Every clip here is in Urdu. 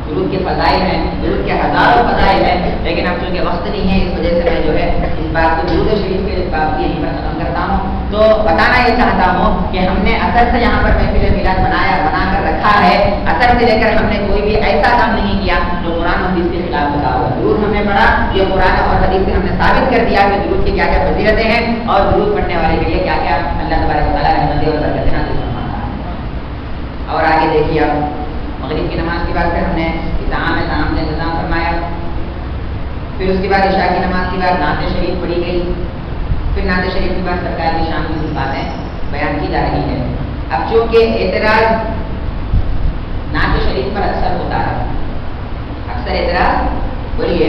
درود کے فضائل ہیں، درود کے ہزاروں فضائل ہیں، لیکن اب چونکہ وقت نہیں ہے اس وجہ سے میں جو ہے اس بات کو درود شریف کے بات کی یہیں پر ختم کرتا ہوں۔ تو بتانا یہ چاہتا ہوں کہ ہم نے اثر سے یہاں پر محفل میلاد بنا کر رکھا ہے، اثر سے لے کر ہم نے کوئی بھی ایسا کام نہیں کیا جو قرآن و حدیث کے خلاف ہوتا ہو۔ درود ہم نے پڑھا، یہ قرآن اور حدیث سے ہم نے ثابت کر دیا کہ درود کی کیا کیا فضیلتیں ہیں اور درود پڑھنے والے کے لیے کیا کیا اللہ تبارک و تعالیٰ رحمتیں اور برکتیں نازل فرماتا ہے۔ اور آگے دیکھیے، اب مغرب کی نماز کے بعد پھر ہم نے اطعام طعام کا انتظام فرمایا، پھر اس کے بعد عشاء کی نماز کے بعد نعت شریف پڑھی گئی، پھر نعت شریف کے بعد سرکار کی شان کی کچھ باتیں بیان کی جا رہی ہے۔ اب چونکہ اعتراض نعت شریف پر اکثر ہوتا ہے، اکثر اعتراض بولیے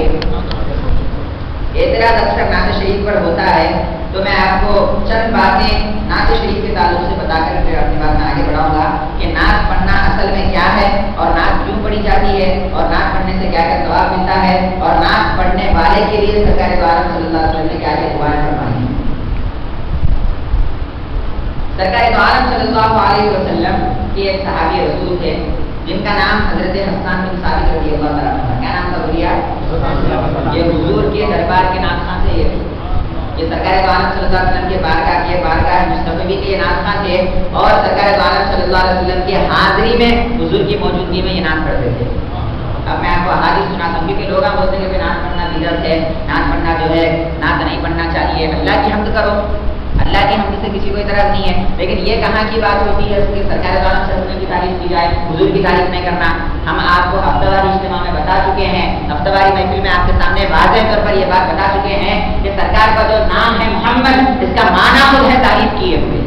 اعتراض اکثر نعت شریف پر ہوتا ہے، تو میں آپ کو چند باتیں نعت شریف کے تعلق سے بتا کر پھر اپنی بات میں آگے بڑھاؤں گا کہ نعت پڑھنا اصل میں کیا ہے اور نعت کیوں پڑھی جاتی ہے اور نعت پڑھنے سے کیا کیا ثواب ملتا ہے اور نعت پڑھنے والے کے لیے سرکار دو عالم صلی اللہ علیہ وسلم نے کیا کیا دعائیں فرمائی ہیں۔ سرکار دو عالم صلی اللہ علیہ وسلم کے ایک صحابی رسول تھے جن کا نام حضرت حسان بن ثابت رضی اللہ تعالیٰ عنہ تھا۔ کیا نام تھا بولیے؟ یہ حضور کے دربار کے نعت خواں سے یہ سرکار دو عالم صلی اللہ علیہ وسلم کے بارگاہ مصطفی کے یہ نعت خواں تھے اور سرکار دو عالم صلی اللہ علیہ وسلم کی حاضری میں حضور کی موجودگی میں یہ نعت پڑھتے تھے۔ اب میں آپ کو حدیث سناتا ہوں کیونکہ لوگ بولتے ہیں کہ نعت پڑھنا بدعت ہے، نعت پڑھنا جو ہے نعت نہیں پڑھنا چاہیے، اللہ کی حمد کرو، اللہ کی حمد سے کسی کو اعتراض نہیں ہے، لیکن یہ کہاں کی بات ہوتی ہے کہ سرکار دو عالم صلی اللہ علیہ وسلم کی تعریف کی جائے، حضور کی تعریف نہیں کرنا۔ ہم آپ کو ہفتہ واری اجتماع میں بتا چکے ہیں، ہفتہ واری محفل میں آپ کے سامنے واضح طور پر یہ بات بتا چکے ہیں کہ سرکار کا جو نام ہے محمد، اس کا معنی خود ہے تعریف کیے ہوئے۔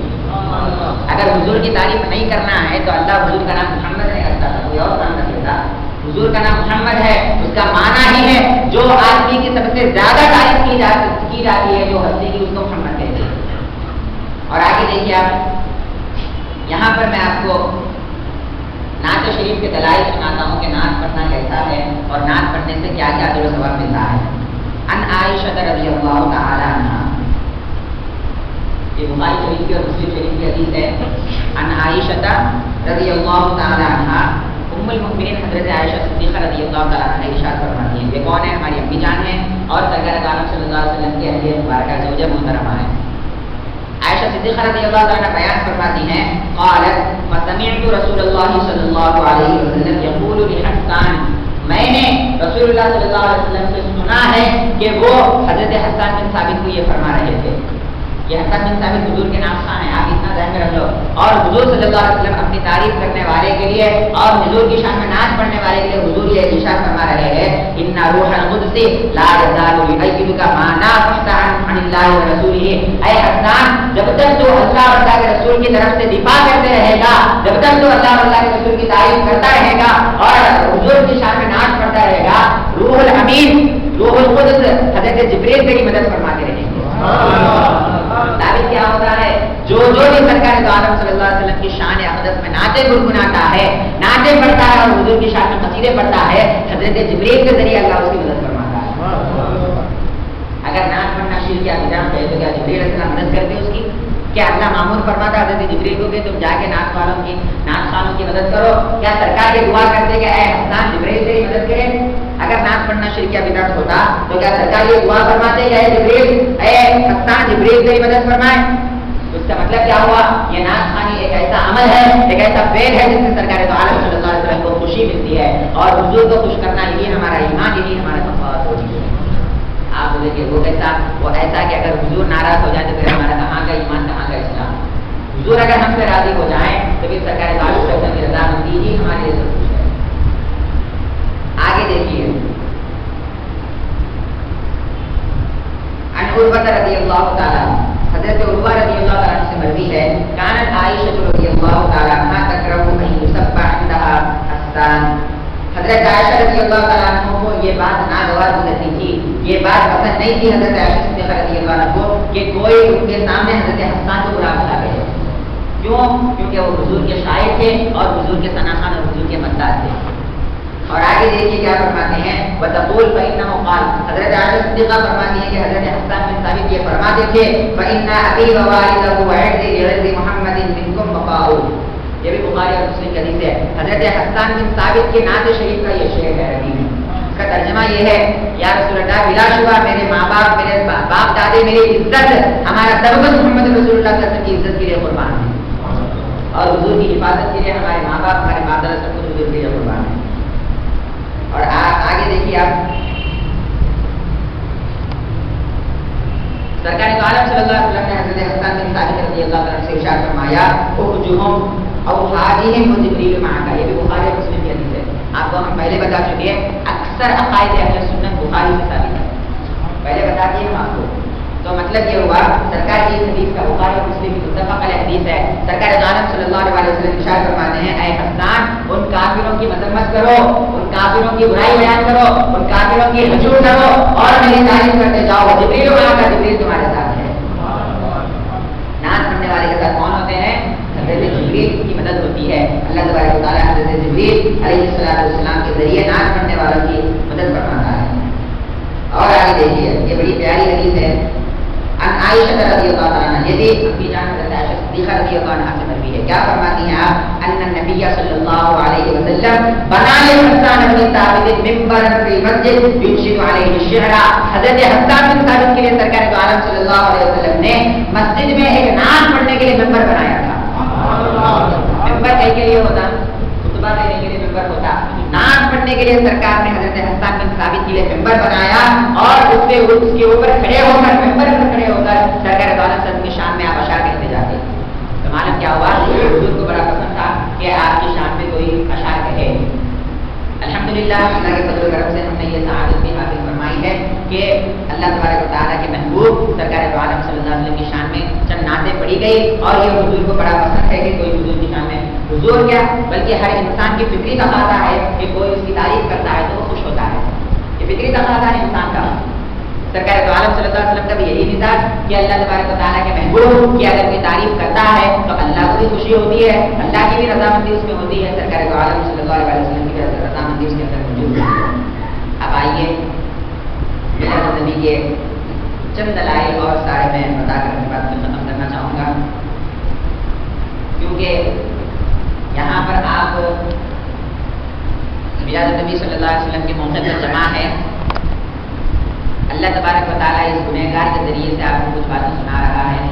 اگر حضور کی تعریف نہیں کرنا ہے تو اللہ حضور کا نام محمد نہیں رکھتا تھا، کوئی اور نام رکھ لیتا۔ حضور کا نام محمد ہے، اس کا معنی ہی ہے جو آدمی کی سب سے زیادہ تعریف کی جاتی ہے، جو ہستی کی اس کو محمد کہتے ہیں۔ اور آگے دیکھیے آپ، یہاں پر میں آپ کو نعت شریف کے دلائل سناتا ہوں کہ نعت پڑھنا کیسا ہے اور نعت پڑھنے سے کیا کیا اجر و ثواب ملتا ہے۔ ان عائشہ رضی اللہ تعالی عنہا، یہ بخاری شریف کی اور مسلم شریف کی حدیث ہے۔ ان عائشہ رضی اللہ تعالی عنہا، ام المؤمنین حضرت عائشہ صدیقہ رضی اللہ تعالی عنہا ارشاد فرماتی ہیں، یہ کون ہے؟ ہماری امی جان ہیں اور سرکار عالم صلی اللہ علیہ وسلم کی اہلیہ مبارکہ زوجہ محترمہ ہے۔ عائشہ صدیقہ رضی اللہ تعالی عنہ بیان فرماتی ہیں، قالت فسمعت رسول اللہ صلی اللہ علیہ وسلم یقول لحسان، میں نے رسول اللہ صلی اللہ علیہ وسلم سے سنا ہے کہ وہ حضرت حسان بن ثابت کو یہ فرما رہے تھے۔ یہ حسان بن ثابت حضور کے نام خان ہے، آپ اتنا ذہن میں رکھ لو۔ اور حضور صلی اللہ علیہ وسلم اپنی تعریف کرنے والے کے لیے اور حضور کی شان میں نعت پڑھنے والے کے لیے حضور یہ ارشاد فرما رہے ہیں، ان روح القدس لا یزال یؤیدک ما نافحت عن اللہ ورسولہ، اے حسان جب تک تو اللہ اور اللہ کے رسول کی طرف سے دفاع کرتے رہے گا، جب تک تو اللہ اور اللہ کے رسول کی تعریف کرتا رہے گا اور حضور کی شان میں نعت پڑھتا رہے گا، روح الامین روح القدس حضرت جبریل کی مدد فرماتے رہیں گے۔ ثابت کیا ہوتا ہے؟ جو بھی سرکار دو عالم صلی اللہ علیہ وسلم کی شان اقدس میں نعتیں گنگناتا ہے، نعتیں پڑھتا ہے اور حضور کی شان میں قصیدے پڑھتا ہے، حضرت جبریل کے ذریعے اللہ اس کی مدد فرماتا ہے۔ اگر نعت پڑھنا شرک یا بدعت ہے تو کیا جبریل علیہ السلام مدد کرتے اس کی؟ کیا اللہ معمور فرماتا حضرت جبریل کو کہ تم جا کے نعت خانوں کی مدد کرو؟ کیا سرکار یہ دعا کرتے کہ اے حسان جبریل تیری مدد کرے؟ اگر نعت پڑھنا شرک یا بدعت ہوتا تو کیا سرکار یہ دعا فرماتے کہ اے جبریل اے حسان جبریل تیری مدد فرمائے؟ اس کا مطلب کیا ہوا؟ یہ نعت خوانی ایک ایسا عمل ہے، ایک ایسا فعل ہے جس سے سرکار دو عالم صلی اللہ علیہ وسلم کو خوشی ملتی ہے اور حضور کو خوش کرنا یہی ہمارا ایمان، یہی ہمارا مقصد ہوتی ہے۔ آپ بولے کہ وہ ایسا کہ اگر حضور ناراض ہو جائے تو پھر ہمارا کہاں کا ایمان، کہاں کا اسلام؟ حضور اگر ہم سے راضی ہو جائیں تو پھر سرکار دو عالم صلی اللہ علیہ وسلم کی رضامندی ہی ہمارے لیے سب کچھ ہے۔ آگے دیکھیے، عروہ رضی اللہ تعالیٰ، حضرت عروہ رضی اللہ تعالیٰ سے مروی ہے، کانت عائشہ رضی اللہ تعالیٰ عنہا تکرہ ان یسبح عندہا حسان، حضرت عائشہ رضی اللہ تعالیٰ عنہ کو یہ بات ناگوار گزرتی تھی، یہ بات پسند نہیں تھی حضرت عائشہ صدیقہ رضی اللہ عنہ کو کہ کوئی ان کے سامنے حضرت حسان کو برا بھلا کہے۔ کیوں؟ کیونکہ وہ حضور کے شاعر تھے اور حضور کے ثناخوان اور حضور کے مداح تھے۔ اور آگے دیکھیے کیا فرماتے ہیں، وتقول فإنه قال، حضرت عائشہ صدیقہ فرماتی ہیں کہ حضرت حسان بن ثابت یہ فرماتے تھے، فإن أبي ووالده وعرضي لعرض محمد منكم وقاؤ، یہ بھی بخاری اور مسلم کی حدیث ہے. حضرت حسان بن ثابت کے نعت شریف کا یہ شعر ہے ربی میں. اس کا ترجمہ یہ ہے یا رسول اللہ بلا شبہ میرے ماں باپ میرے باپ دادے میری عزت ہمارا سب کچھ محمد رسول اللہ صلی اللہ علیہ وسلم کی عزت کے لیے قربان ہے اور حضور کی حفاظت کے لیے ہمارے ماں باپ ہمارے باپ دادا سب کچھ حضور کے لیے قربان ہے. اور آگے دیکھیے آپ سرکار دو عالم صلی اللہ علیہ وسلم نے حضرت حسان بن ثابت رضی اللہ عنہ سے ارشاد فرمایا اخرجهم او حاجهم وجبريل معك. یہ بھی بخاری اور مسلم کی حدیث ہے. آپ کو ہم پہلے بتا چکے ہیں اکثر عقائد اہل سنت بخاری سے ثابت ہے. پہلے بتا دیے ہم آپ کو. تو مطلب یہ ہوا سرکار کی حدیث کا بخاری اور مسلم کی متفق علیہ حدیث ہے. سرکار دو عالم صلی اللہ علیہ وسلم ارشاد فرماتے ہیں اے حسان ان کافروں کی مذمت کرو ان کافروں کی برائی بیان کرو ان کافروں کی حجور کرو اور میری تعریف کرتے جاؤ. جبریل معك جبریل تمہارے ساتھ ہے. نعت پڑھنے والے کے ساتھ کون ہوتے ہیں؟ حضرت جبریل کی مدد ہوتی ہے. اللہ تبارک و تعالی حضرت جبریل علیہ السلام کے ذریعے نعت پڑھنے والوں کی مدد فرماتا ہے. اور آگے دیکھیے یہ بڑی پیاری حدیث ہے. عن عائشہ رضی اللہ عنہا یہ بھی اپنی جان حضرت عائشہ صدیقہ رضی اللہ عنہا سے مروی ہے. کیا فرماتی ہیں آپ؟ ان النبی صلی اللہ علیہ وسلم بنا لحسان بن ثابت منبرا فی المسجد ينشد علیہ الشعر. حضرت حسان بن ثابت کے لیے سرکار دو عالم صلی اللہ علیہ وسلم نے مسجد میں ایک نعت پڑھنے کے لیے منبر بنایا تھا. منبر کہیں کے لیے ہوتا خطبہ دینے کے لیے منبر ہوتا. نعت پڑھنے کے لیے سرکار نے حضرت حسان بن ثابت کے لیے منبر بنایا اور اس کے اوپر کھڑے ہو کر منبر پر کھڑے ہو کر سرکار دو عالم صلی اللہ علیہ وسلم کی شان میں آپ اشعار کہتے جاتے. تو معلوم کیا ہوا حضور کو بڑا پسند تھا کہ آپ کی شان میں کوئی اشعار کہے. الحمدللہ اللہ کے فضل و کرم سے ہم نے یہ سعادت بھی حاصل فرمائی ہے کہ اللہ تبارک و تعالیٰ کے محبوب سرکار دو عالم صلی اللہ علیہ وسلم کی شان میں چند نعتیں پڑھی گئی اور یہ حضور کو بڑا پسند ہے کہ کوئی حضور کی شان میں حضور کیا بلکہ ہر انسان کی فطری تقاضا ہے کہ کوئی اس کی تعریف کرتا ہے تو وہ خوش ہوتا ہے. یہ فطری تقاضا ہے انسان کا. سرکار دو عالم صلی اللہ علیہ وسلم کا بھی یہی مزاج کہ اللہ تبارک و تعالیٰ کے محبوب کی اگر کوئی تعریف کرتا ہے تو اللہ کو بھی خوشی ہوتی ہے اللہ کی بھی رضامندی اس میں ہوتی ہے. سرکار دو عالم صلی اللہ علیہ وسلم کی رضامندی اس کے اندر موجود ہے. اب آئیے میلاد النبی کے چند دلائل اور سارے میں بتا کر اپنی بات کو ختم کرنا چاہوں گا کیونکہ یہاں پر آپ میلاد النبی صلی اللہ علیہ وسلم کے موقع پر جمع ہے. اللہ تبارک و تعالیٰ اس گنہگار کے ذریعے سے آپ کو کچھ باتیں سنا رہا ہے.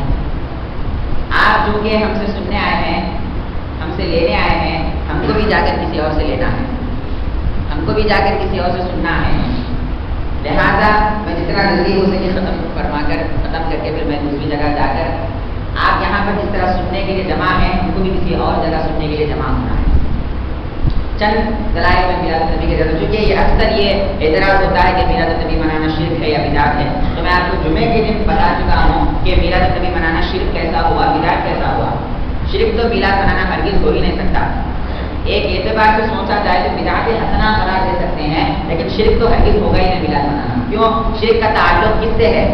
آپ جو کہ ہم سے سننے آئے ہیں ہم سے لینے آئے ہیں ہم کو بھی جا کر کسی اور سے لینا ہے ہم کو بھی جا کر کسی اور سے سننا ہے. لہذا میں جتنا جلدی ہو سکے ختم کر کے پھر میں دوسری جگہ جا کر آپ یہاں پر جس طرح سننے کے لیے جمع ہیں ان کو بھی کسی اور جگہ سننے کے لیے جمع ہونا ہے. چند دلائل میں میلاد النبی کے ضرور چونکہ یہ اکثر یہ اعتراض ہوتا ہے کہ میلاد النبی منانا شرک ہے یا بدعت ہے. تو میں آپ کو جمعے کے دن بتا چکا ہوں کہ میلاد النبی منانا شرک کیسا ہوا بدعت کیسا ہوا. شرک تو میلاد منانا ہرگز ہو ہی نہیں سکتا. ایک اعتبار سے سوچا جائے تو بدعت حسنہ قرار دے سکتے ہیں لیکن شرک تو ہرگز ہوگا ہی نہیں میلاد منانا. کیوں؟ شرک کا تعلق کس سے ہے؟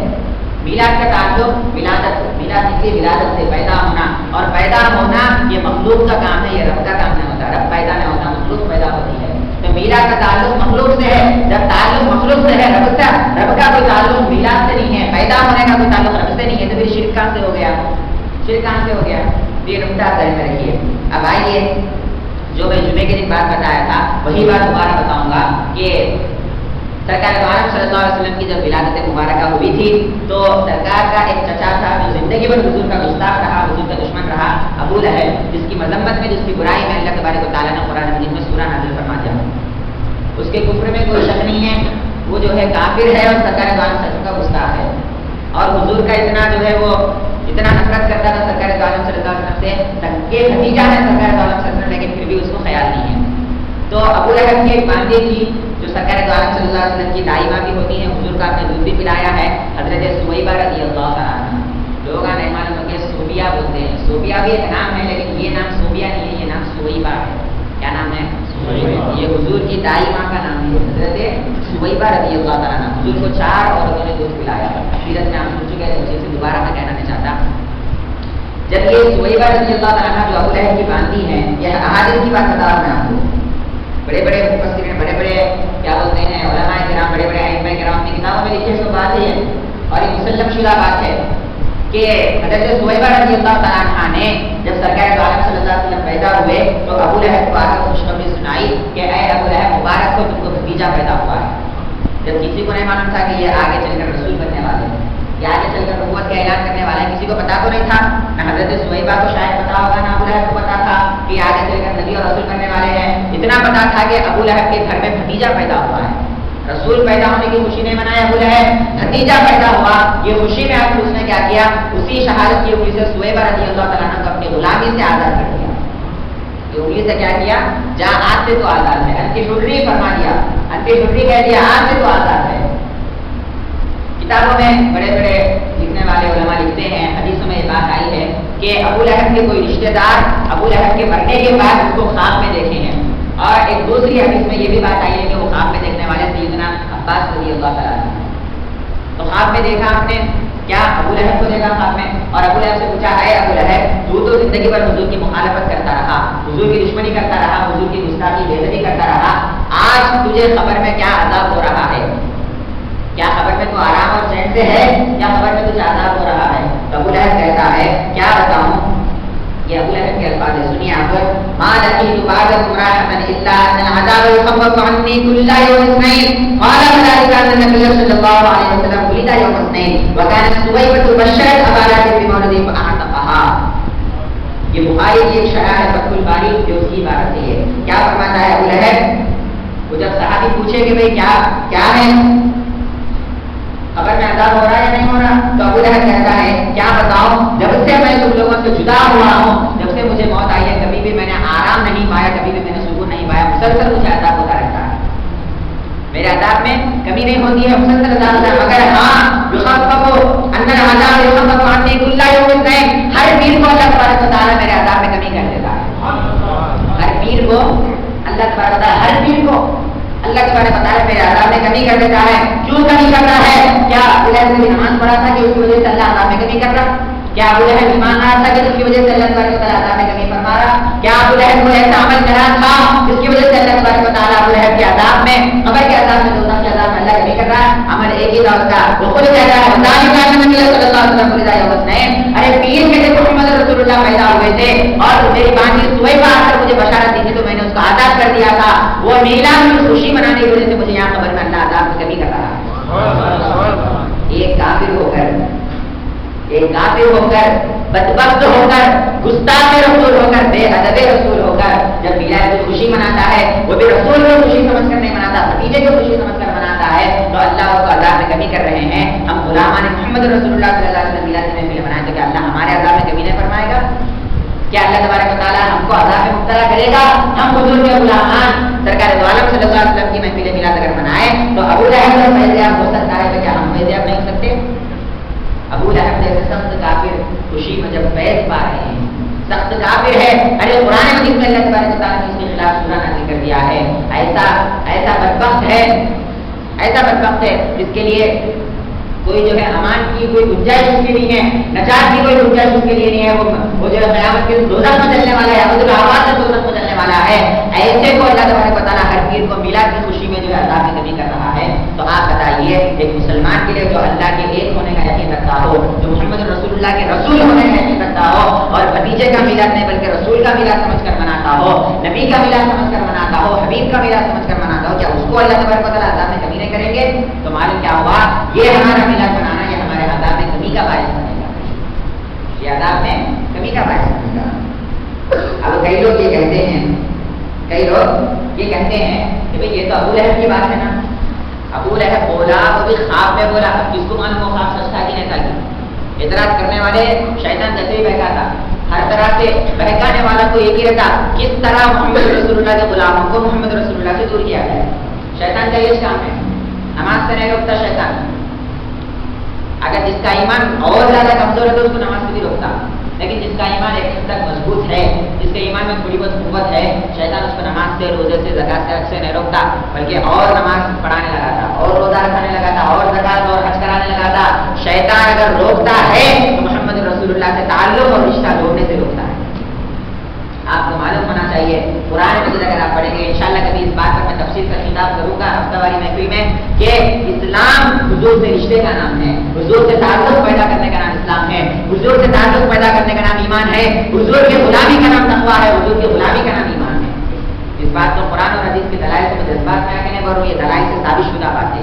میلاد کا تعلق ولادت سے. میلاد کسی ولادت سے پیدا ہونا اور پیدا ہونا یہ مخلوق کا کام ہے یہ رب کا کام نہیں ہوتا. رب پیدا نہیں ہوتا مخلوق پیدا ہوتی ہے. تو میلاد کا تعلق مخلوق سے ہے. جب تعلق مخلوق سے ہے رب کا کوئی تعلق میلاد سے نہیں ہے پیدا ہونے کا کوئی تعلق رب سے نہیں ہے تو پھر شرک کہاں سے ہو گیا؟ شرک کہاں سے ہو گیا؟ یہ نقطہ ذہن میں رکھیے. اب آئیے جو میں جمعے کے دن بات بتایا تھا وہی بات دوبارہ بتاؤں گا کہ سرکار دو عالم صلی اللہ علیہ وسلم کی جب ولادت مبارکہ ہوئی تھی تو سرکار کا ایک چچا تھا جو زندگی بھر حضور کا گستاخ رہا حضور کا دشمن رہا ابو لہب جس کی مذمت میں جس کی برائی میں اللہ تبارک و تعالیٰ نے قرآن مجید میں سورہ نازل فرما دیا. اس کے کفر میں کوئی شک نہیں ہے وہ جو ہے کافر ہے اور سرکار دو عالم صلی اللہ علیہ وسلم کا گستاخ ہے اور حضور کا اتنا جو ہے وہ اتنا نفرت کرتا تھا سرکار دو عالم صلی اللہ علیہ وسلم سے کہ بھتیجا ہے سرکار دو عالم صلی اللہ علیہ وسلم لیکن پھر بھی اس کو خیال نہیں ہے. تو ابو لہب کی ایک باندھی تھی جو سرکار دو عالم صلی اللہ علیہ وسلم کی دائمہ بھی ہوتی ہیں حضور کا اپنے دودھ بھی پلایا ہے حضرت سویبہ رضی اللہ عنہا. لوگ نہیں معلوم ہو کہ صوبیہ بولتے ہیں. صوبیہ بھی ایک نام ہے لیکن یہ نام صوبیہ نہیں ہے یہ نام سویبہ ہے. کیا نام ہے؟ یہ حضور کی دائمہ کا نام ہے حضرت سویبہ رضی اللہ عنہا. حضور کو 4 عورتوں نے دودھ پلایا. سیرت میں آپ سن چکے ہیں اسے دوبارہ میں کہنا نہیں چاہتا. جب یہ سویبہ رضی اللہ عنہا جو ابو لہب کی باندھی ہیں یہ احادیث کی بات بتا رہا ہوں میں آپ کو. بڑے بڑے مفسرین بڑے بڑے کیا بولتے ہیں علماء کرام بڑے بڑے ائمہ کرام اپنی کتابوں میں لکھے سو بات ہے اور یہ مسلم شدہ بات ہے کہ حضرت سویبہ رضی اللہ تعالیٰ عنہ نے جب سرکار دو عالم صلی اللہ علیہ وسلم پیدا ہوئے تو ابو لہب کو آ کر خوشخبری سنائی کہ اے ابو لہب مبارک ہو، تم کو بھتیجا پیدا ہوا ہے. جب کسی کو نہیں معلوم تھا کہ یہ آگے چل کر رسول بننے والے ہیں، یہ آگے چل کر نبوت کا اعلان کرنے والے ہیں، کسی کو پتا تو نہیں تھا. نہ حضرت سویبہ کو شاید پتا ہوگا، نہ ابو لہب کو پتا تھا کہ آگے چل کر نبی اور رسول بننے والے ہیں. اتنا پتا تھا کہ ابو لہب کے گھر میں بھتیجا پیدا ہوا ہے. رسول پیدا ہونے کی خوشی نہیں منایا ابو لہب، بھتیجا پیدا ہوا یہ خوشی میں آپ اس نے کیا کیا، اسی شہادت کی انگلی سے سویبہ رضی اللہ تعالیٰ عنہ کو اپنی غلامی سے آزاد کر دیا. یہ انگلی سے کیا کیا، جہاں آج سے تو آزاد ہے، انتی حری فرما دیا، انتی حری کہہ دیا، آج سے تو آزاد ہے. کتابوں میں بڑے بڑے لکھنے والے علماء لکھتے ہیں، حدیثوں میں یہ بات آئی ہے کہ ابو لہب کے کوئی رشتہ دار ابو لہب کے مرنے کے بعد اس کو خواب میں دیکھے ہیں. اور ایک دوسری حدیث میں یہ بھی بات آئی ہے کہ وہ خواب میں دیکھنے والے سیدنا عباس رضی اللہ تعالیٰ عنہ. تو خواب میں دیکھا آپ نے کیا، ابو لہب کو دیکھا خواب میں، اور ابو لہب سے پوچھا اے ابو لہب تو زندگی بھر حضور کی مخالفت کرتا رہا، حضور کی دشمنی کرتا رہا، حضور کی گستاخی بے ادبی کرتا رہا، آج تجھے خبر میں کیا عذاب ہو رہا ہے؟ کیا خبر میں تو آرام اور چین سے ہے یا خبر میں تجھے عذاب ہو رہا ہے؟ تو ابو لہب کہتا ہے کیا بتاؤں، یہ ابو لہب کے الفاظ ہیں، سنیے آپ. ما لقيت بعد امرأة إلا أن العذاب يخفف عني كل يوم اثنين. قال ذلك أن النبي صلى الله عليه وسلم ولد يوم الاثنين وكانت سويبة بشرت أبا لهب بمولده فأعتقها. یہ بخاری کی ایک شرح ہے فتح الباری جو اس کی عبارت ہے. کیا فرماتا ہے ابو لہب، وہ جب صحابی پوچھے کہ بھئی کیا ہے، خبر میں عذاب ہو رہا ہے یا نہیں ہو رہا، تو ابو لہب کہتا ہے کیا بتاؤں، جب سے میں تم لوگوں سے جدا ہوا ہوں، جب سے مجھے موت آئی ہے، کبھی بھی میں نے آرام نہیں پایا، کبھی بھی میں نے سکون نہیں پایا، مسلسل مجھے عذاب ہوتا رہتا ہے. میرے عذاب میں کمی نہیں ہوتی ہے، مسلسل عذاب ہوتا ہے. مگر ہاں یخفف ان العذاب یخفف عنی کل یوم اثنین، ہر پیر کو اللہ تبارک و تعالیٰ میرے عذاب میں کمی کر دیتا ہے. ہر پیر کو اللہ تبارک و تعالیٰ، ہر پیر کو اللہ تبارک و تعالیٰ میرے عذاب میں کمی کر دیتا ہے. کیوں کمی کرتا ہے؟ کیا ابو لہب نے نماز پڑھا تھا کہ اس کی وجہ سے اللہ عذاب میں کمی کر رہا؟ کیا ابو لہب ایمان آیا تھا کہ اس کی وجہ سے اللہ تبارک و تعالیٰ عذاب میں کمی فرما رہا؟ کیا ابو لہب کو ایسا عمل کرا تھا جس کی وجہ سے اللہ تبارک و تعالیٰ ابو لہب کے عذاب میں، قبر کے عذاب میں، دوزخ کے عذاب میں اللہ کمی کر رہا ہے؟ عمل ایک ہی دعوت کا، وہ خود کہتا ہے ذالک ان نبی صلی اللہ علیہ وسلم ولد یوم الاثنین. ارے پیر کے محمد رسول اللہ پیدا ہوئے تھے اور میری بانی سویبہ آ کر مجھے بشارت دی تھی تو میں نے اس کو آزاد کر دیا تھا. وہ میلاد میں خوشی منانے کی وجہ سے مجھے یہاں قبر میں اللہ عذاب میں کمی کر رہا ہے. ایک کافر ہو کر، بدبخت ہو کر، گستاخ رسول ہو کر، بے ادب رسول ہو کر جب میلاد کی خوشی مناتا ہے، وہ بھی رسول کو خوشی سمجھ کر نہیں مناتا، بھتیجے کو خوشی سمجھ کر مناتا ہے، تو اللہ اس کو عذاب میں کمی کر رہے ہیں. ہم غلامان محمد رسول اللہ صلی اللہ علیہ وسلم میلاد کی محفل منائیں تو کیا اللہ ہمارے عذاب میں کمی نہیں فرمائے گا؟ کیا اللہ تبارک و تعالیٰ ہم کو عذاب میں مبتلا کرے گا؟ ہم حضور کے غلامان سرکار دو عالم صلی اللہ علیہ وسلم کی محفل میلاد اگر منائیں تو ابو لہب اور فیضیاب ہو سکتا ہے تو کیا ہم فیضیاب نہیں ہو سکتے؟ ابو لہب جیسے سخت کافر خوشی میں جب فیض پا رہے ہیں، سخت کافر ہے. ارے قرآن مجید میں اللہ تبارک و تعالیٰ نے اس کے خلاف سورہ نازل کر دیا ہے. ایسا بدبخت ہے جس کے لیے کوئی جو ہے امان کی کوئی گنجائش اس کے لیے نہیں ہے، نجات کی کوئی گنجائش اس کے لیے نہیں ہے. وہ جو ہے قیامت کے دوزخ میں چلنے والا ہے، ابد الآباد میں دوزخ میں چلنے والا ہے. ایسے کو اللہ تبارک و تعالیٰ ہر پیر کو میلاد کی خوشی میں جو ہے عذاب میں کمی کر رہا ہے. تو آپ بتائیے ایک مسلمان کے لیے جو اللہ کے ایک ہونے کا یقین رکھتا ہو، جو محمد رسول اللہ کے رسول ہونے کا یقین رکھتا ہو، اور بھتیجے کا میلاد نہیں بلکہ رسول کا میلاد سمجھ کر مناتا ہو، نبی کا میلاد سمجھ کر مناتا ہو، حبیب کا میلاد سمجھ کر مناتا ہو، کیا اس کو اللہ تبارک و تعالیٰ عذاب میں کمی نہیں کریں گے؟ تو معلوم کیا ہوا، یہ ہمارا میلاد منانا یہ ہمارے عذاب میں کمی کا باعث بنے گا، یہ عذاب میں کمی کا باعث بنے گا. اب کئی لوگ یہ کہتے ہیں کہ بھئی یہ تو ابو لہب کی بات ہے نا، ابو لہب بولا وہ بھی خواب میں بولا، اب کس کو معلوم وہ خواب سچ تھا کہ نہیں تھا؟ اعتراض کرنے والے شیطان جیسے ہی بہکاتا، ہر طرح سے بہکانے والا کو ایک ہی رہتا کس طرح محمد رسول اللہ کے غلاموں کو محمد رسول اللہ سے دور کیا جائے. شیطان کا یہ کام ہے، نماز سے نہیں روکتا شیطان. اگر جس کا ایمان اور زیادہ کمزور ہے تو اس کو نماز سے بھی روکتا، لیکن جس کا ایمان ایک حد تک مضبوط ہے، جس کے ایمان میں تھوڑی بہت قوت ہے، شیطان اس کو نماز سے، روزے سے، زکات سے، حج سے نہیں روکتا، بلکہ اور نماز پڑھانے لگا تھا، اور روزہ رکھانے لگا تھا، اور زکات اور حج کرانے لگا تھا. شیطان اگر روکتا ہے تو محمد رسول اللہ سے تعلق اور رشتہ جوڑنے سے روکتا ہے. آپ کو معلوم ہونا چاہیے، قرآن مجید اگر آپ پڑھیں گے انشاءاللہ کبھی اس بات پر میں تفصیل کا خطاب کروں گا ہفتہ واری محفل میں کہ اسلام حضور سے رشتے کا نام ہے، حضور سے تعلق پیدا کرنے کا نام اسلام ہے. حضور سے تعلق پیدا کرنے کا نام ایمان ہے. حضور کی غلامی کا نام تقویٰ ہے. حضور کی غلامی کا نام ایمان ہے. اس بات کو قرآن اور حدیث کے دلائل سے جذبات میں آگے نہیں بڑھ رہی ہے، دلائل سے ثابت شدہ باتیں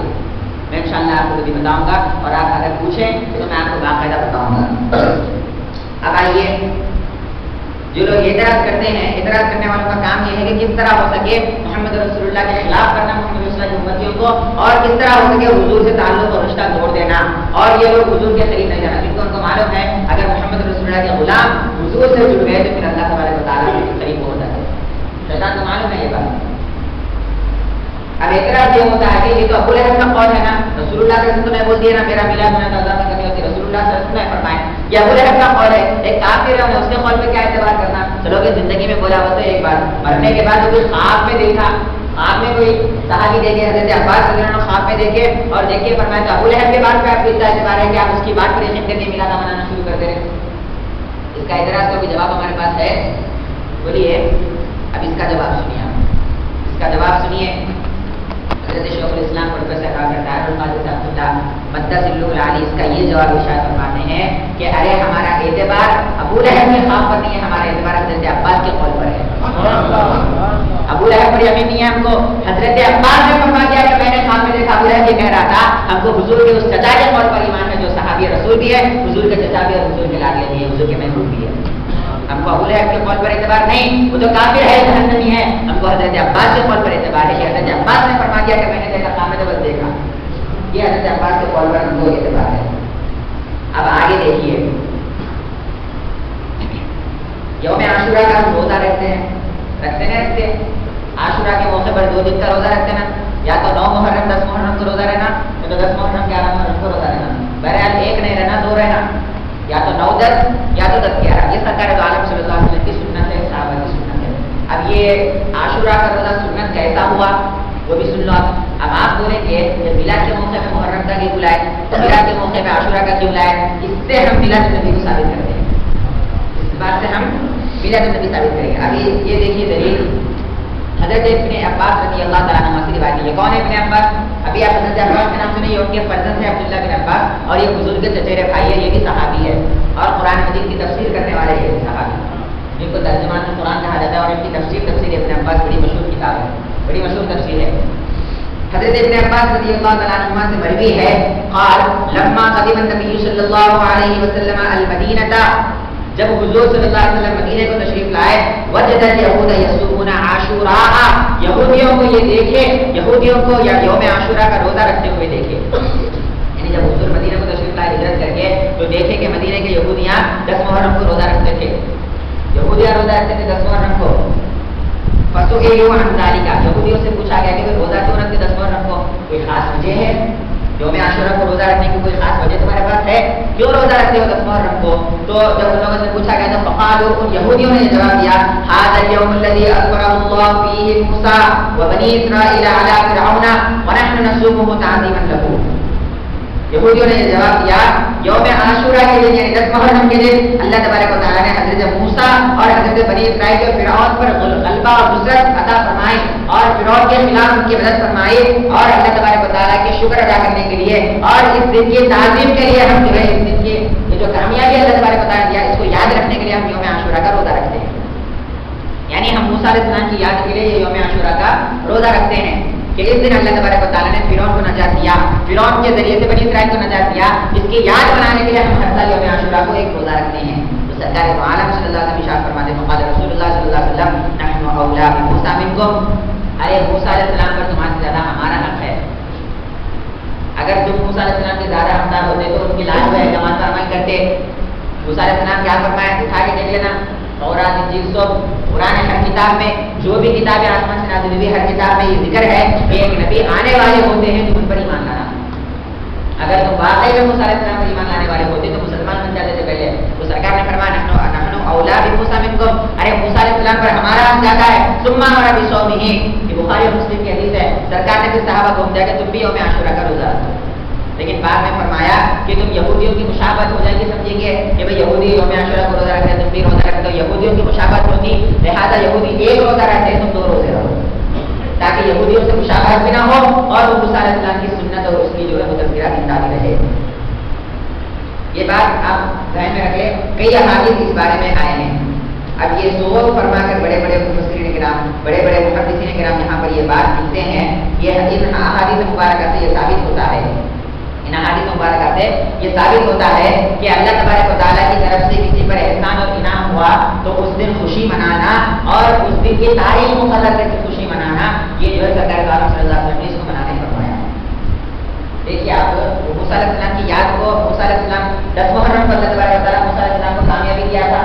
میں انشاءاللہ آپ کو کبھی بتاؤں گا، اور آپ اگر پوچھیں تو میں آپ کو باقاعدہ بتاؤں گا. اب آئیے، جو لوگ اعتراض کرتے ہیں، اعتراض کرنے والوں کا کام یہ ہے کہ کس طرح ہو سکے محمد رسول اللہ کے خلاف کرنا محمد رسول اللہ کی امتیوں کو، اور کس طرح ہو سکے حضور سے تعلق اور رشتہ توڑ دینا، اور یہ لوگ حضور کے قریب نہیں جانا، کیونکہ ان کو معلوم ہے اگر محمد رسول اللہ کے غلام حضور سے جڑ گئے تو پھر اللہ تبارک و تعالیٰ کے قریب ہو جاتے ہیں. شیطان کو معلوم ہے یہ بات. اب اعتراض یہ ہوتا ہے کہ یہ تو ابو لہب کا قول ہے نا، رسول اللہ صلی اللہ علیہ وسلم نے بول دیا نا میرا میلاد منانا ادا کرنی ہوتی، رسول اللہ صلی اللہ علیہ وسلم نے فرمایا یہ ابو لہب کا قول ہے، ایک کافر ہے اس کے قول پہ کیا اعتبار کرنا. چلو کہ زندگی میں بولا ہو تو ایک بار، مرنے کے بعد کوئی خواب میں دیکھا، خواب میں کوئی صحابی دیکھے حضرت عباس رضی اللہ عنہ خواب میں دیکھے اور دیکھ کے فرمایا تو ابو لہب کے بعد پہ آپ کو اتنا اعتبار ہے کہ آپ اس کی بات پر یقین کر کے میلاد منانا شروع کر دیں. اس کا اعتراض کا کوئی جواب ہمارے پاس ہے؟ بولیے. اب اس کا جواب سنیے، اس کا جواب سنیے. حضرت شیخ الاسلام پروفیسر القادری عبداللہ مدث العلی اس کا یہ جواب ارشاد فرماتے ہیں کہ ارے ہمارا اعتبار ابو لہب کے خواب پر نہیں ہے، ہمارا اعتبار حضرت عباس کے قول پر ہے. ابو لہب پر یقین نہیں ہے ہم کو. حضرت عباس نے فرما دیا کہ میں نے خواب میں دیکھا ابو لہب یہ کہہ رہا تھا. ہم کو حضور کے اس چچا کے قول پر ایمان ہے جو صحابی رسول بھی ہے، حضور کے چچا بھی ہے، حضور کے لاڈلے بھی ہے، حضور کے محبوب بھی ہے. ہم کو ابو لہب کے قول پر اعتبار نہیں، وہ تو کافر ہے، جہنمی ہے. ہم کو حضرت عباس کے قول پر اعتبار ہے کہ حضرت عباس نے فرما دیا کہ میں نے دیکھا خواب میں تو بس دیکھا. یہ حضرت عباس کے قول پر ہم کو اعتبار ہے. اب آگے دیکھیے، یوم عاشورہ کا ہم روزہ رکھتے ہیں عاشورہ کے موقع پر 2 دن کا روزہ رکھتے ہیں، یا تو 9 محرم 10 محرم کو روزہ رہنا، یا تو 10 محرم 11 محرم کو روزہ رہنا. بہرحال ایک نہیں رہنا، 2 رہنا، یا تو 9-10 یا تو 10-11. یہ سرکار دو عالم صلی اللہ علیہ وسلم کی سنت ہے، صحابہ کی سنت ہے. اب یہ عاشورہ کا روزہ سنت کیسا ہوا وہ بھی سن لو. اب آپ بولیں گے کہ میلاد کے موقع پہ محرم کا کیوں بلائے، میلاد کے موقع پہ عاشورہ کا کیوں بلائے؟ اس سے ہم میلاد النبی کو ثابت کرتے ہیں، اس بات سے ہم میلاد النبی ثابت کریں گے. اب یہ دیکھیے دلیل حضرت ابن عباس رضی اللہ تعالیٰ عنہ سے روایت ہے. یہ کون ہے ابن عباس؟ ابھی آپ حضرت عباس کے نام سنے، یہ ان کے فرزند ہے عبداللہ بن عباس، اور یہ حضور کے چچیرے بھائی ہے، یہ بھی صحابی ہے، اور قرآن مجید کی تفسیر کرنے والے یہ صحابی، جن کو ترجمان قرآن کہا جاتا ہے، اور ان کی تفسیر ابن عباس بڑی مشہور کتاب ہے، بڑی مشہور تفسیر ہے. حضرت ابن عباس رضی اللہ تعالیٰ عنہ سے مروی ہے قال لما قدم النبی صلی اللہ علیہ وسلم المدینہ، جب حضور صلی اللہ علیہ وسلم مدینے کو تشریف لائے، وجد اليهود يصومون عاشوراء، یہودیوں کو یہ دیکھے، یہودیوں کو یا یوم عاشورہ کا روزہ رکھتے ہوئے دیکھے. یعنی جب حضور مدینے کو تشریف لائے ہجرت کر کے تو دیکھے کہ مدینے کے یہودیاں 10 محرم کو روزہ رکھتے تھے، یہودیاں روزہ رکھتے تھے 10 محرم کو. فسئلوا عن ذلك، یہودیوں سے پوچھا گیا کہ روزہ کیوں رکھتے 10 محرم کو، کوئی خاص وجہ ہے؟ یوم عاشورہ کو روزہ رکھنے کی کوئی خاص وجہ تمہارے پاس ہے؟ کیوں روزہ رکھتے ہو 10 محرم کو؟ تو جب ان لوگوں سے پوچھا گیا تو فقالوا، ان یہودیوں نے جواب دیا هذا اليوم الذي اكبر الله فيه موسى وبني اسرائيل على فرعون ونحن نصومه تعظيما له. یہودیوں نے جواب دیا یوم عاشورہ کے دن یعنی 10 محرم کے دن اللہ تبارک و تعالیٰ نے حضرت موسیٰ اور حضرت بنی اسرائیل کے فرعون پر غلبہ اور نصرت عطا فرمائی اور فرعون کے خلاف ان کی مدد فرمائی، اور اللہ تبارک و تعالیٰ کے شکر ادا کرنے کے لیے اور اس دن کی تعظیم کے لیے ہم جو ہے اس دن کی یہ جو کامیابی اللہ تبارک و تعالیٰ نے دیا اس کو یاد رکھنے کے لیے ہم یوم عاشورہ کا روزہ رکھتے ہیں. یعنی ہم موسیٰ علیہ السلام کی یاد کے لیے یہ یوم عاشورہ کا روزہ رکھتے ہیں کہ اس دن اللہ تبارک و تعالیٰ نے فرعون کو نجات دیا، فرعون کے ذریعے سے بنی اسرائیل کو نجات دیا. اس کی یاد بنانے کے لیے ہم ہر سال یوم عاشورہ کو ایک روزہ رکھتے ہیں. تو سرکار دو عالم صلی اللہ علیہ وسلم ارشاد فرماتے ہیں قال رسول اللہ صلی اللہ علیہ وسلم نحن اولیٰ بموسیٰ منکم، ارے موسیٰ علیہ السلام پر تمہارے سے زیادہ ہمارا حق ہے. اگر تم موسیٰ علیہ السلام کے زیادہ حقدار ہوتے تو ان کی لاش و احکامات پر عمل کرتے. موسیٰ علیہ السلام کیا فرمایا؟ اٹھا کے دیکھ لینا تورات انجیل سب قرآن ہر کتاب میں جو بھی کتابیں آسمان سے نازل ہوئی ہر کتاب میں یہ ذکر ہے کہ ایک نبی آنے والے ہوتے ہیں جو ان پر ایمان لانا. اگر تم واقعی میں موسیٰ علیہ السلام پر ایمان لانے والے ہوتے تو مسلمان بن جاتے تھے پہلے. تو سرکار نے فرمایا نحن اولیٰ بموسیٰ منکم، ارے موسیٰ علیہ السلام پر ہمارا حق زیادہ ہے. ثم امر بصومہ، یہ بخاری اور مسلم کی حدیث ہے. سرکار نے پھر صحابہ کو دیا کہ تم بھی یوم عاشورہ کا روزہ رکھو، لیکن بعد میں فرمایا کہ تم یہودیوں کی مشابہت ہو جائے گی، سمجھیں گے کہ بھئی یہودی یوم عاشورہ کو روزہ رکھتے ہیں تم بھی روزہ رکھتے ہو، یہودیوں کی مشابہت ہوتی، لہٰذا یہودی ایک روزہ رکھتے ہیں تم 2 روزے رکھو، تاکہ یہودیوں سے مشابہت بھی نہ ہو اور وہ موسیٰ علیہ السلام کی سنت اور اس کی جو ہے وہ تذکرہ زندہ بھی رہے. یہ بات آپ ذہن میں رکھیں، کئی احادیث اس بارے میں آئے ہیں۔ اب یہ سوچ فرما کر بڑے بڑے مفسرین کرام، بڑے بڑے محدثین کرام یہاں پر یہ بات لکھتے ہیں، یہ ان احادیث مبارکہ سے یہ ثابت ہوتا ہے، ان احادیث مبارکہ سے یہ ثابت ہوتا ہے کہ اللہ تبارک و تعالیٰ کی طرف سے کسی پر احسان اور انعام ہوا تو اس دن خوشی منانا اور اس دن کی تاریخ مقرر کر کے خوشی منانا، یہ جو ہے سرکار عالم صلی اللہ علیہ وسلم نے اس کو منانے فرمایا۔ دیکھیے آپ موسیٰ علیہ السلام کی یاد کو، موسیٰ علیہ السلام 10 محرم کو اللہ تبارک و تعالیٰ موسیٰ علیہ السلام کو کامیابی دیا تھا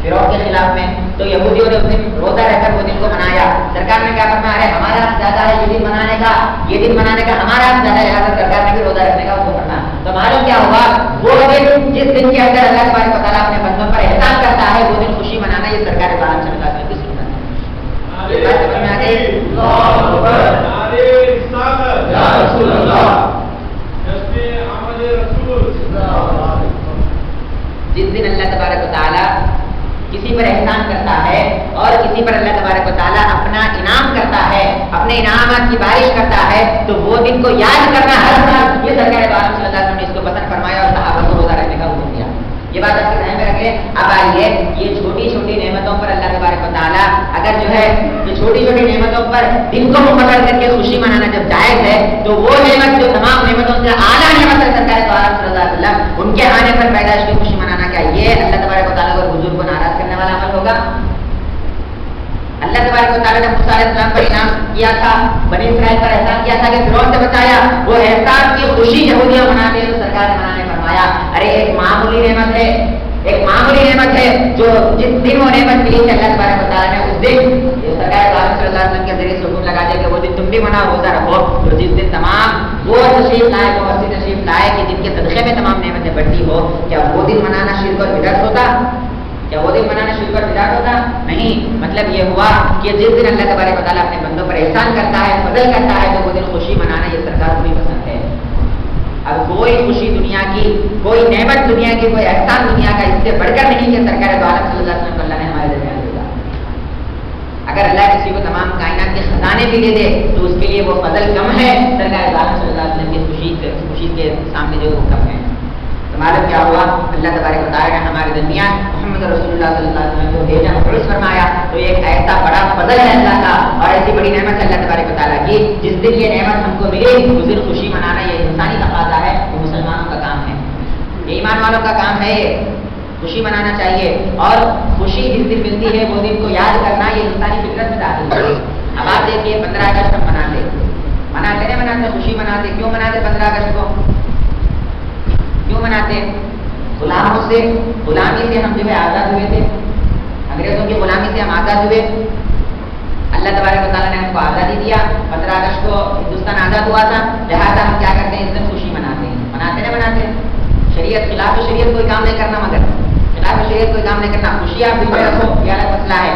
فرعون کے خلاف میں، تو یہودیوں نے اس دن روزہ رہ کر وہ دن کو منایا۔ سرکار نے کیا فرمایا ہے، ہمارا حق زیادہ ہے یہ دن منانے کا، یہ دن منانے کا ہمارا حق زیادہ ہے، لہٰذا سرکار نے بھی روزہ رکھنے کا ان کو فرمایا۔ تو معلوم کیا ہوا، وہ دن جس دن کے اندر اللہ تبارک و تعالیٰ اپنے بندوں پر احسان کرتا ہے وہ دن خوشی منانا، یہ سرکار عالم صلی اللہ علیہ وسلم کی سنت ہے۔ جس دن اللہ تبارک و تعالیٰ کسی پر احسان کرتا ہے اور کسی پر اللہ تبارک و تعالیٰ اپنا انعام کرتا ہے، اپنے انعامات کی بارش کرتا ہے، تو وہ دن کو یاد کرنا ہر سال، یہ سرکار عالم صلی اللہ علیہ وسلم نے اس کو پسند فرمایا اور صحابہ کو روزہ رکھنے کا حکم دیا۔ یہ بات آپ کے ذہن میں رکھیں۔ اب آئیے، یہ چھوٹی چھوٹی نعمتوں پر اللہ تبارک و تعالیٰ اگر جو ہے یہ چھوٹی چھوٹی نعمتوں پر دن کو مقرر کر کے خوشی منانا جب جائز ہے، تو وہ نعمت جو تمام نعمتوں سے اعلیٰ نعمت ہے سرکار عالم صلی اللہ علیہ وسلم ان کے آنے پر پیدائش کی خوشی منانا، کیا یہ اللہ تبارک و تعالیٰ اور حضور کو ناراض کرنے والا عمل ہوگا؟ اللہ تبارک و تعالیٰ نے موسیٰ علیہ السلام پر انعام کیا تھا، بنی اسرائیل پر احسان کیا تھا کہ فرعون سے بچایا، وہ احسان کی خوشی یہودیاں مناتے ہیں تو سرکار نے منانے فرمایا۔ ارے ایک معمولی نعمت ہے، ایک معمولی نعمت ہے جو جس دن وہ نعمت ملی تھی اللہ تبارک و تعالیٰ نے اس دن سرکار عالم صلی اللہ علیہ وسلم کے ذریعے سے حکم لگا دیا کہ وہ دن تم بھی مناؤ، روزہ رکھو، تو جس دن تمام وہ تشریف لائے، وہ وسیع تشریف لائے کہ جن کے صدقے میں تمام نعمتیں بڑھتی ہو، کیا وہ دن منانا شرک اور بدعت ہوتا؟ کیا وہ دن منانا شرک اور بدعت ہوتا؟ نہیں، مطلب یہ ہوا کہ جس دن اللہ تبارک و تعالیٰ اپنے بندوں پر احسان کرتا ہے، فضل کرتا ہے، تو وہ دن خوشی منانا یہ سرکار کو بھی پسند ہے۔ اب کوئی خوشی دنیا کی، کوئی نعمت دنیا کی، کوئی احسان دنیا کا اس سے بڑھ کر نہیں کہ سرکار عالم صلی اللہ علیہ وسلم کو اللہ نے ہمارے درمیان بھیجا۔ اگر اللہ کسی کو تمام کائنات کے خزانے بھی دے دے تو اس کے لیے وہ فضل کم ہے سرکار عالم صلی اللہ علیہ وسلم کی خوشی کے سامنے جو کم ہے۔ تو معلوم کیا ہوا، اللہ تبارک و تعالیٰ نے ہمارے درمیان محمد رسول اللہ صلی اللہ علیہ وسلم کو بھیجا، مبعوث فرمایا، تو یہ ایک ایسا بڑا فضل ہے اللہ کا اور ایسی بڑی نعمت ہے اللہ تبارک و تعالیٰ کی، جس دن یہ نعمت ہم کو ملے اس دن خوشی منانا یہ انسانی تقاضا ہے، یہ مسلمانوں کا کام ہے، یہ ایمان والوں کا کام ہے، خوشی منانا چاہیے۔ اور خوشی جس دن ملتی ہے وہ دن کو یاد کرنا یہ انسانی فطرت میں داخل ہے۔ اب آپ دیکھیے 15 اگست ہم مناتے نہیں مناتے، خوشی مناتے، کیوں مناتے 15 اگست کو؟ کیوں مناتے؟ غلاموں سے، غلامی سے ہم جو ہے آزاد ہوئے تھے، انگریزوں کی غلامی سے ہم آزاد ہوئے، اللہ تبارک و تعالیٰ نے ہم کو آزادی دیا، 15 اگست کو ہندوستان آزاد ہوا تھا، لہٰذا ہم کیا کرتے ہیں، اس دن خوشی مناتے ہیں۔ مناتے نہیں مناتے؟ شریعت خلاف شریعت کوئی کام نہیں کرنا، مگر خلاف شریعت کوئی کام نہیں کرنا، خوشی آپ دل میں رکھو، یہ الگ مسئلہ ہے۔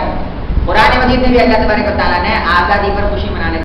قرآن مجید میں بھی اللہ تبارک و تعالیٰ نے آزادی پر خوشی منانے